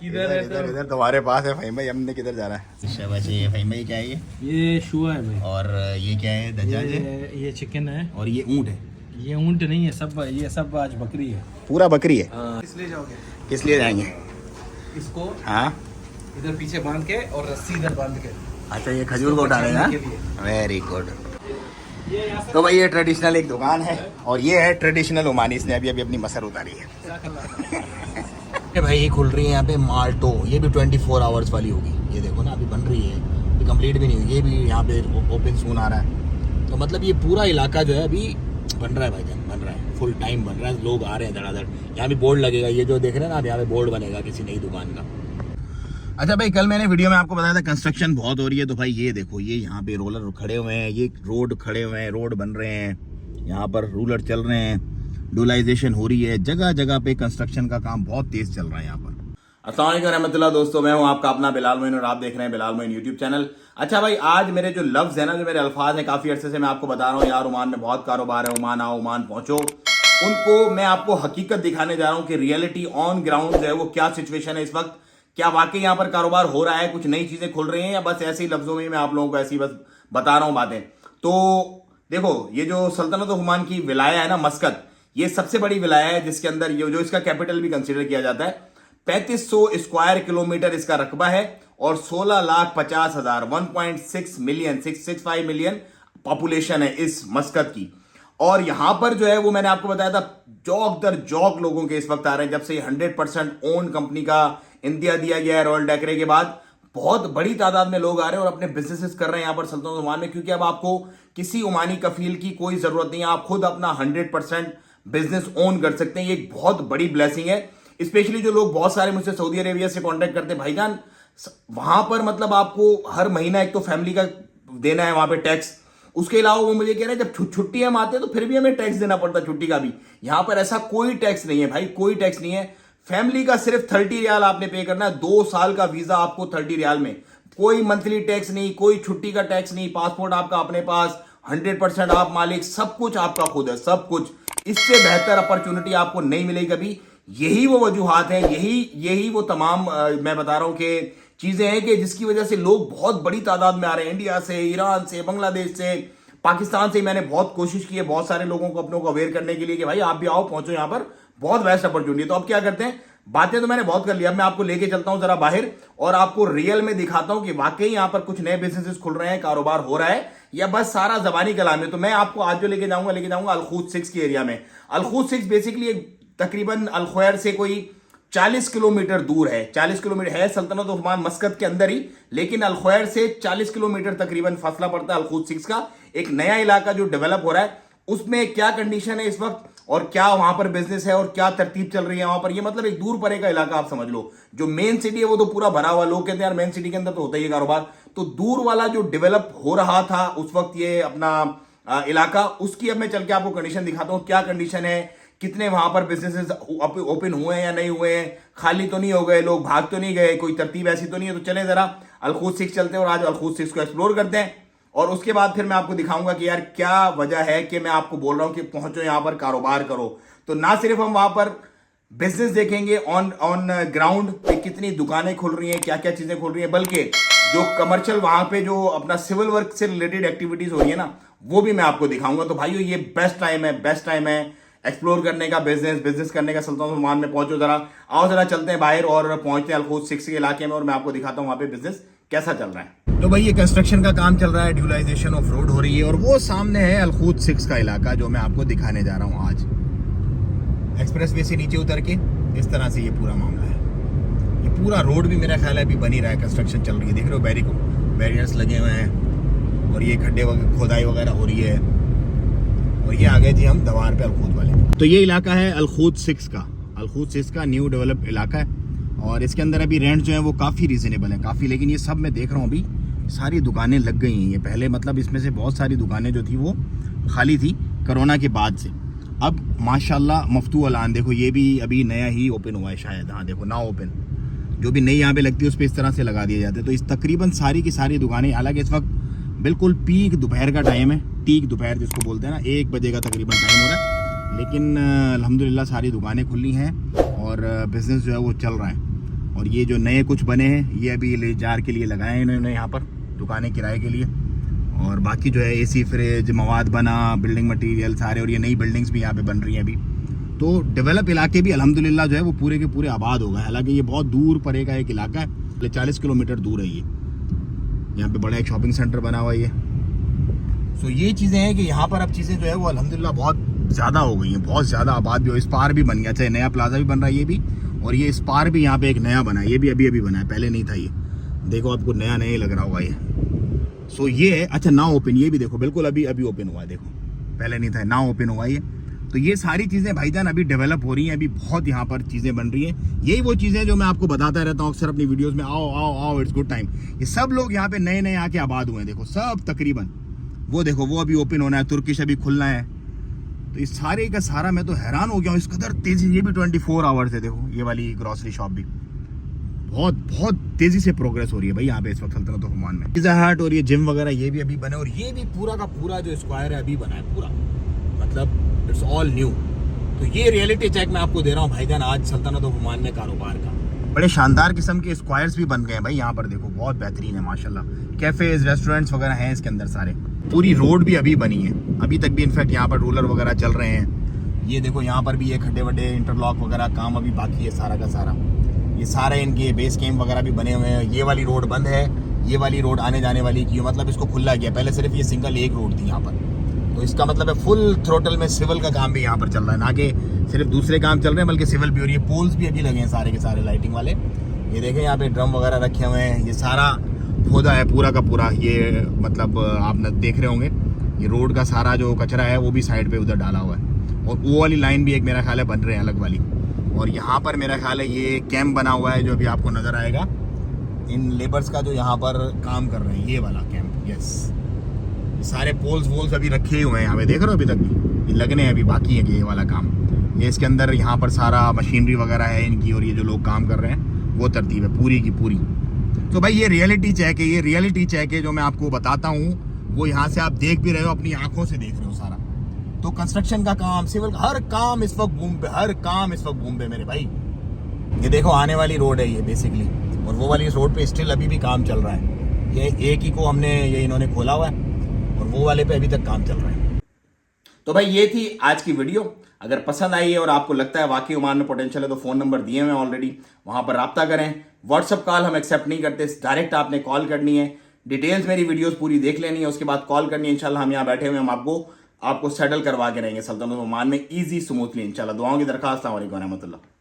किधर इधर तुम्हारे पास है भाई। भाई हमने किधर जाना है? शाबाशी भाई। भाई क्या है ये शुआ है भाई। और ये क्या है? दज्जाज है। ये चिकन है। और ये ऊंट है। ये ऊंट नहीं है, सब ये सब आज बकरी है। पूरा बकरी है। किस लिए जाओगे? किस लिए जाएंगे? इसको हाँ इधर पीछे बांध के और रस्सी इधर बांध के। अच्छा ये खजूर को उठाने का। Very good. तो भाई ये ट्रेडिशनल एक दुकान है और ये है ट्रेडिशनल ओमानी। इसने अभी अभी अपनी मसर उतारी है। भाई ये खुल रही है यहाँ पे माल्टो। ये भी 24 आवर्स वाली होगी। ये देखो ना अभी बन रही है, अभी कंप्लीट भी नहीं हुई। ये भी यहाँ पे ओपन सून आ रहा है। तो मतलब ये पूरा इलाका जो है अभी बन रहा है भाईजान, बन रहा है, फुल टाइम बन रहा है। लोग आ रहे हैं धड़ाधड़। यहाँ भी बोर्ड लगेगा, ये जो देख रहे हैं ना आप, यहाँ पे बोर्ड बनेगा किसी नई दुकान का। अच्छा भाई कल मैंने वीडियो में आपको बताया था कंस्ट्रक्शन बहुत हो रही है। तो भाई ये देखो, ये यहाँ पे रोलर खड़े हुए हैं, ये रोड खड़े हुए हैं, रोड बन रहे हैं, यहाँ पर रूलर चल रहे हैं, डुलाइजेशन हो रही है, जगह जगह पे कंस्ट्रक्शन का काम बहुत तेज चल रहा है यहाँ पर। अस्सलाम वालेकुम रहमतुल्लाह। दोस्तों मैं हूँ आपका अपना बिलाल मोइन और आप देख रहे हैं बिलाल मोइन यूट्यूब चैनल। अच्छा भाई आज मेरे जो लफ्ज है ना, जो मेरे अल्फाज हैं, काफी अरसे से मैं आपको बता रहा हूँ यार ओमान में बहुत कारोबार है, ओमान आओ, ओमान पहुंचो। उनको मैं आपको हकीकत दिखाने जा रहा हूँ कि रियलिटी ऑन ग्राउंड जो है वो क्या सिचुएशन है इस वक्त। क्या वाकई यहाँ पर कारोबार हो रहा है, कुछ नई चीजें खुल रही हैं, या बस ऐसे ही लफ्जों में मैं आप लोगों को ऐसी बस बता रहा हूँ बातें। तो देखो ये जो सल्तनत ओमान की विलाया है ना मस्कत, ये सबसे बड़ी विलाया है जिसके अंदर ये जो इसका कैपिटल भी कंसीडर किया जाता है। 3500 स्क्वायर किलोमीटर इसका रकबा है और 16,50,000 1.6 मिलियन 665 मिलियन पॉपुलेशन है इस मस्कत की। और यहां पर जो है वो मैंने आपको बताया था जौक दर जौक लोगों के इस वक्त आ रहे हैं। जब से 100% ओन कंपनी का इंदिया दिया गया है रॉयल डेकरे के बाद, बहुत बड़ी तादाद में लोग आ रहे हैं और अपने बिजनेसेस कर रहे हैं यहाँ पर सल्तनत ओमान में। क्योंकि अब आपको किसी ओमानी कफील की कोई जरूरत नहीं है, आप खुद अपना 100% बिजनेस ओन कर सकते हैं। ये एक बहुत बड़ी ब्लेसिंग है। स्पेशली जो लोग बहुत सारे मुझसे सऊदी अरेबिया से कांटेक्ट करते हैं, भाईजान वहां पर मतलब आपको हर महीना एक तो फैमिली का देना है वहां पे टैक्स, उसके अलावा वो मुझे कह रहे हैं जब छुट्टी हम आते हैं तो फिर भी हमें टैक्स देना पड़ता है छुट्टी का भी। यहां पर ऐसा कोई टैक्स नहीं है भाई, कोई टैक्स नहीं है। फैमिली का सिर्फ 30 रियाल आपने पे करना है, 2 साल का वीजा आपको 30 रियाल में, कोई मंथली टैक्स नहीं, कोई छुट्टी का टैक्स नहीं, पासपोर्ट आपका अपने पास, 100% आप मालिक, सब कुछ आपका खुद है, सब कुछ। इससे बेहतर अपॉर्चुनिटी आपको नहीं मिलेगी कभी। यही वो वजूहात हैं, यही वो तमाम मैं बता रहा हूं कि चीजें हैं कि जिसकी वजह से लोग बहुत बड़ी तादाद में आ रहे हैं। इंडिया से, ईरान से, बांग्लादेश से, पाकिस्तान से। मैंने बहुत कोशिश की है बहुत सारे लोगों को अपनों को अवेयर करने के लिए कि भाई आप भी आओ, पहुंचो, यहाँ पर बहुत बेस्ट अपॉर्चुनिटी। तो अब क्या करते हैं, बातें तो मैंने बहुत कर लिया, अब मैं आपको लेके चलता हूं जरा बाहर और आपको रियल में दिखाता हूं कि वाकई यहां पर कुछ नए बिजनेसेस खुल रहे हैं, कारोबार हो रहा है, या बस सारा जबानी कलाम है। तो मैं आपको आज जो लेके जाऊंगा अलखूद 6 के एरिया में। अलखूद 6 बेसिकली तकरीबन अलखैर से कोई 40 किलोमीटर दूर है। 40 किलोमीटर है सल्तनत ओमान मस्कत के अंदर ही, लेकिन अलखैर से 40 किलोमीटर तकरीबन फासला पड़ता है अलखूद 6 का। एक नया इलाका जो डेवलप हो रहा है, उसमें क्या कंडीशन है इस वक्त और क्या वहां पर बिजनेस है और क्या तरतीब चल रही है वहां पर, ये मतलब एक दूर परे का इलाका आप समझ लो। जो मेन सिटी है वो तो पूरा भरा हुआ, लोग कहते हैं यार मेन सिटी के अंदर तो होता ही है कारोबार। तो दूर वाला जो डेवलप हो रहा था उस वक्त ये अपना इलाका, उसकी अब मैं चल के आपको कंडीशन दिखाता हूं। क्या कंडीशन है, कितने वहां पर बिजनेसेस ओपन हुए हैं या नहीं हुए हैं, खाली तो नहीं हो गए, लोग भाग तो नहीं गए, कोई तरतीब ऐसी तो नहीं है। तो चले जरा अलखूद 6 चलते हैं और आज अलखूद 6 को एक्सप्लोर करते हैं। और उसके बाद फिर मैं आपको दिखाऊंगा कि यार क्या वजह है कि मैं आपको बोल रहा हूं कि पहुंचो यहां पर, कारोबार करो। तो ना सिर्फ हम वहां पर बिजनेस देखेंगे ऑन ग्राउंड पे कितनी दुकानें खुल रही हैं, क्या क्या चीजें खुल रही हैं, बल्कि जो कमर्शियल वहां पे जो अपना सिविल वर्क से रिलेटेड एक्टिविटीज हो रही है ना, वो भी मैं आपको दिखाऊंगा। तो भाइयों ये बेस्ट टाइम है एक्सप्लोर करने का, बिजनेस करने का। सल्तनत ओमान में पहुंचो जरा, आओ जरा चलते हैं बाहर और पहुंचते हैं अलखूद 6 के इलाके में और मैं आपको दिखाता हूं वहां पे बिजनेस कैसा चल रहा है। तो भाई ये कंस्ट्रक्शन का काम चल रहा है, ड्यूलाइजेशन ऑफ रोड हो रही है और वो सामने है अलखूद 6 का इलाका जो मैं आपको दिखाने जा रहा हूँ आज। एक्सप्रेसवे से नीचे उतर के इस तरह से ये पूरा मामला है। ये पूरा रोड भी मेरा ख्याल है अभी बन ही रहा है, कंस्ट्रक्शन चल रही है। देख रहे हो बैरियर्स लगे हुए हैं और ये खड्डे खोदाई वगैरह हो रही है। और ये आ गए जी हम दवार पे अलखूद वाले। तो ये इलाका है अलखूद 6 का न्यू डेवलप इलाका है और इसके अंदर अभी रेंट जो है वो काफ़ी रीजनेबल है, काफ़ी। लेकिन ये सब मैं देख रहा हूँ अभी सारी दुकानें लग गई हैं। ये पहले मतलब इसमें से बहुत सारी दुकानें जो थी वो खाली थी कोरोना के बाद से। अब माशाल्लाह मफ्तू अलान देखो, ये भी अभी नया ही ओपन हुआ है शायद। हाँ देखो ना ओपन, जो भी नई यहाँ पे लगती है उस पर इस तरह से लगा दिए जाते हैं। तो इस तकरीबन सारी की सारी दुकानें, हालांकि इस वक्त बिल्कुल पीक दोपहर का टाइम है, टीक दोपहर जिसको बोलते हैं ना, 1 बजे का तकरीबन टाइम हो रहा है, लेकिन अल्हम्दुलिल्लाह सारी दुकानें खुली हैं और बिज़नेस जो है वो चल रहा है। और ये जो नए कुछ बने हैं ये अभी ले जार के लिए लगाए हैं इन्होंने यहाँ पर दुकानें किराए के लिए। और बाकी जो है एसी, फ्रिज, मवाद बना, बिल्डिंग मटेरियल सारे, और ये नई बिल्डिंग्स भी यहाँ पे बन रही हैं अभी। तो डेवलप इलाके भी अल्हम्दुलिल्लाह जो है वो पूरे के पूरे आबाद हो गए। हालांकि ये बहुत दूर परे का एक इलाका है, 40 किलोमीटर दूर है ये। यहाँ पे बड़ा एक शॉपिंग सेंटर बना हुआ है ये। सो ये चीज़ें हैं कि यहाँ पर अब चीज़ें जो है वो अल्हम्दुलिल्लाह बहुत ज़्यादा हो गई हैं, बहुत ज़्यादा आबाद भी हो। इस पार भी बन गया, चाहे नया प्लाजा भी बन रहा है ये भी, और ये इस पार भी यहाँ पे एक नया बना है, ये भी अभी अभी बना है, पहले नहीं था ये। देखो आपको नया नया ही लग रहा होगा ये। सो ये है, अच्छा ना ओपन, ये भी देखो बिल्कुल अभी अभी ओपन हुआ है, देखो पहले नहीं था, ना ओपन हुआ ये। तो ये सारी चीज़ें भाईजान अभी डेवलप हो रही हैं, अभी बहुत यहाँ पर चीज़ें बन रही हैं। यही वो चीज़ें जो मैं आपको बताता रहता हूँ अक्सर अपनी वीडियोस में, आओ आओ आओ इट्स गुड टाइम। ये सब लोग यहाँ पे नए नए आके आबाद हुए हैं, देखो सब तकरीबन। वो देखो वो अभी ओपन होना है, तुर्किश अभी खुलना है। तो इस सारे का सारा मैं तो हैरान हो गया हूँ, इस कदर तेज़ी। ये भी 24 आवर्स है, देखो ये वाली ग्रॉसरी शॉप भी बहुत बहुत तेज़ी से प्रोग्रेस हो रही है भाई यहाँ पे इस वक्त सल्तनत ऑफ ओमान में। पिज़्ज़ा हट और ये जिम वगैरह ये भी अभी बने, और ये भी पूरा का पूरा जो स्क्वायर है अभी बना है पूरा, मतलब इट्स ऑल न्यू। तो ये रियलिटी चेक मैं आपको दे रहा हूँ भाईजान आज सल्तनत ऑफ ओमान में कारोबार का। बड़े शानदार किस्म के स्क्वायर्स भी बन गए हैं भाई यहाँ पर, देखो बहुत बेहतरीन है माशाल्लाह। कैफेज, रेस्टोरेंट्स वगैरह हैं इसके अंदर सारे। पूरी रोड भी अभी बनी है, अभी तक भी इनफैक्ट यहाँ पर रोलर वगैरह चल रहे हैं। ये देखो यहाँ पर भी ये खड्डे वड्डे इंटरलॉक वगैरह काम अभी बाकी है सारा का सारा। ये सारे इनके बेस कैम्प वगैरह भी बने हुए हैं। ये वाली रोड बंद है, ये वाली रोड आने जाने वाली की, मतलब इसको खुला गया। पहले सिर्फ ये सिंगल एक रोड थी यहाँ पर, तो इसका मतलब है फुल थ्रोटल में सिविल का काम भी यहाँ पर चल रहा है, ना कि सिर्फ दूसरे काम चल रहे हैं बल्कि सिविल भी। और ये पोल्स भी अभी लगे हैं सारे के सारे लाइटिंग वाले। ये देखें यहाँ पे ड्रम वगैरह रखे हुए हैं, ये सारा खोदा है पूरा का पूरा। ये मतलब आप देख रहे होंगे ये रोड का सारा जो कचरा है वो भी साइड पे उधर डाला हुआ है। और वो वाली लाइन भी एक मेरा ख्याल है बन रहे हैं अलग वाली। और यहाँ पर मेरा ख्याल है ये कैंप बना हुआ है जो अभी आपको नज़र आएगा इन लेबर्स का जो यहाँ पर काम कर रहे हैं, ये वाला कैंप। यस, ये सारे पोल्स वोल्स अभी रखे हुए हैं यहाँ पे, देख रहे हो अभी तक भी ये लगने अभी बाकी है ये वाला काम। ये इसके अंदर यहाँ पर सारा मशीनरी वगैरह है इनकी, और ये जो लोग काम कर रहे हैं वो तरतीब है पूरी की पूरी। तो भाई ये रियलिटी चेक है, ये रियलिटी चेक है जो मैं आपको बताता हूँ, वो यहाँ से आप देख भी रहे हो, अपनी आंखों से देख रहे हो सारा। तो कंस्ट्रक्शन का काम, सिविल हर काम इस वक्त बूम पे, हर काम इस वक्त बूम पे मेरे भाई। ये देखो आने वाली रोड है ये बेसिकली, और वो वाली रोड पे स्टिल अभी भी काम चल रहा है। ये एक ही को हमने ये इन्होंने खोला हुआ है और वो वाले पे अभी तक काम चल रहा है। तो भाई ये थी आज की वीडियो। अगर पसंद आई है और आपको लगता है वाकई ओमान में पोटेंशियल है तो फ़ोन नंबर दिए हुए हैं ऑलरेडी, वहां पर रब्ता करें। व्हाट्सअप कॉल हम एक्सेप्ट नहीं करते, डायरेक्ट आपने कॉल करनी है, डिटेल्स मेरी वीडियोस पूरी देख लेनी है, उसके बाद कॉल करनी है। इंशाल्लाह हम यहाँ बैठे हुए हम आपको सेटल करवा के रहेंगे सल्तनत ओमान में ईजी स्मूथली इंशाल्लाह। दुआओं की दरखास्त। अस्सलाम वालेकुम रहमतुल्लाह।